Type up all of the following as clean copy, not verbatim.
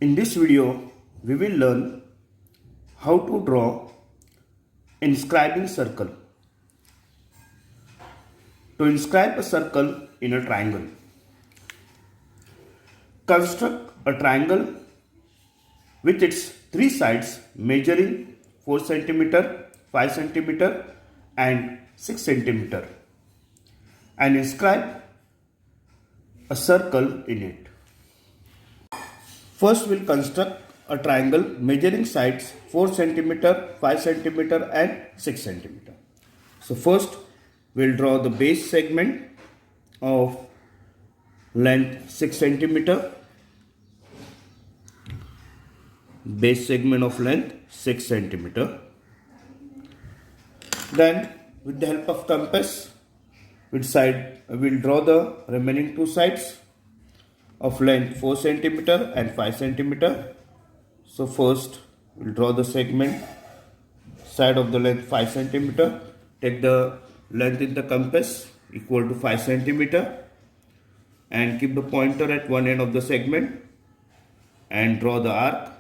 In this video, we will learn how to draw inscribing circle. To inscribe a circle in a triangle, construct a triangle with its three sides measuring 4 cm, 5 cm and 6 cm and inscribe a circle in it. First, we'll construct a triangle measuring sides 4 cm, 5 cm and 6 cm. So first, we'll draw the base segment of length 6 cm. Base segment of length 6 cm. Then, with the help of compass, we'll draw the remaining two sides of length 4 cm and 5 cm. So first we'll draw the segment side of the length 5 cm. Take the length in the compass equal to 5 cm and keep the pointer at one end of the segment and draw the arc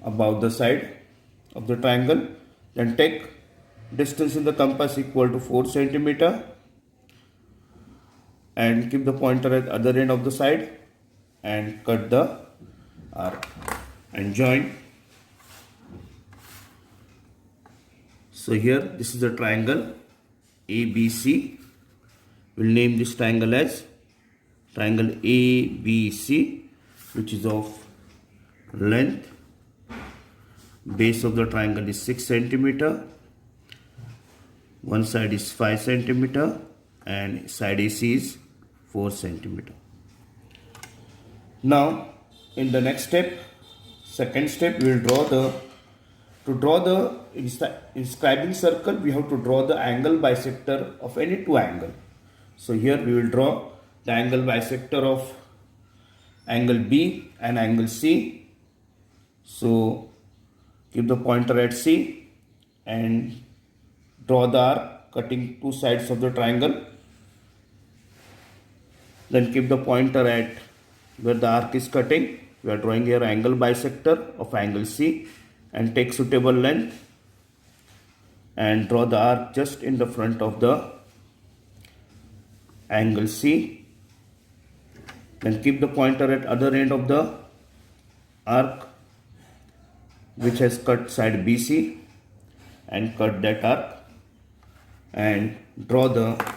above the side of the triangle. Then take distance in the compass equal to 4 cm and keep the pointer at other end of the side and cut the arc and join. So here this is the triangle ABC. We'll name this triangle as triangle ABC, which is of length. Base of the triangle is 6 cm. One side is 5 cm and side AC is 4 cm. Now, in the next step, second step, we will draw the inscribing circle, we have to draw the angle bisector of any two angles. So here we will draw the angle bisector of angle B and angle C. So keep the pointer at C and draw the arc cutting two sides of the triangle. Then keep the pointer at where the arc is cutting. We are drawing here angle bisector of angle C and take suitable length and draw the arc just in the front of the angle C. Then keep the pointer at other end of the arc which has cut side BC and cut that arc and draw the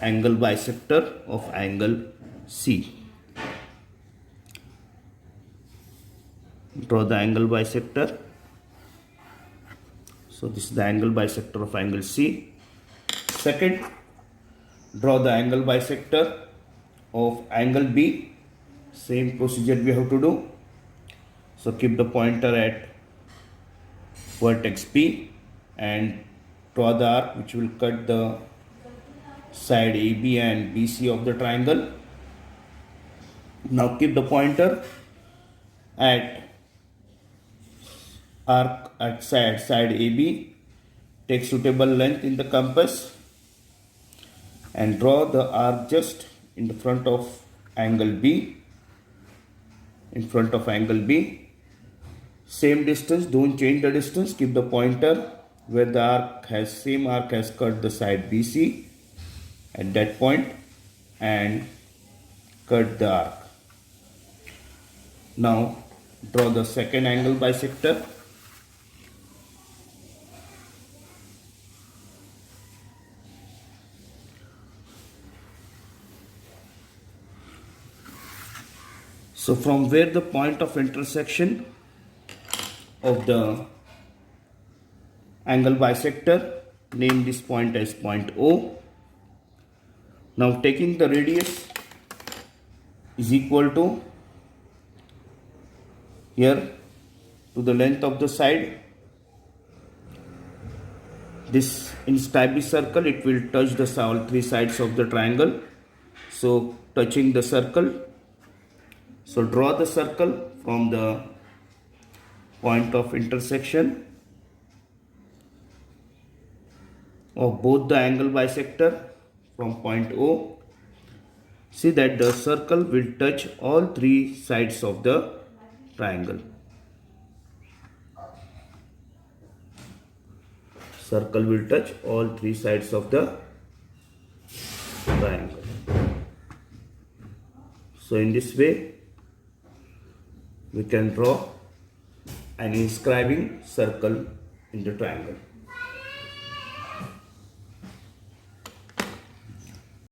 angle bisector of angle C. Draw the angle bisector. So this is the angle bisector of angle C. Second, draw the angle bisector of angle B. Same procedure we have to do. So keep the pointer at vertex P and draw the arc which will cut the side AB and BC of the triangle. Now keep the pointer at arc at side AB. Take suitable length in the compass and draw the arc just in the front of angle B. In front of angle B. Same distance, don't change the distance. Keep the pointer where the same arc has cut the side BC at that point and cut the arc. Now draw the second angle bisector. So from where the point of intersection of the angle bisector, name this point as point O. Now taking the radius is equal to here to the length of the side. This inscribing circle, it will touch the all three sides of the triangle. So touching the circle. So draw the circle from the point of intersection of both the angle bisector from point O. See that the circle will touch all three sides of the triangle. Circle will touch all three sides of the triangle. So in this way, we can draw an inscribing circle in the triangle.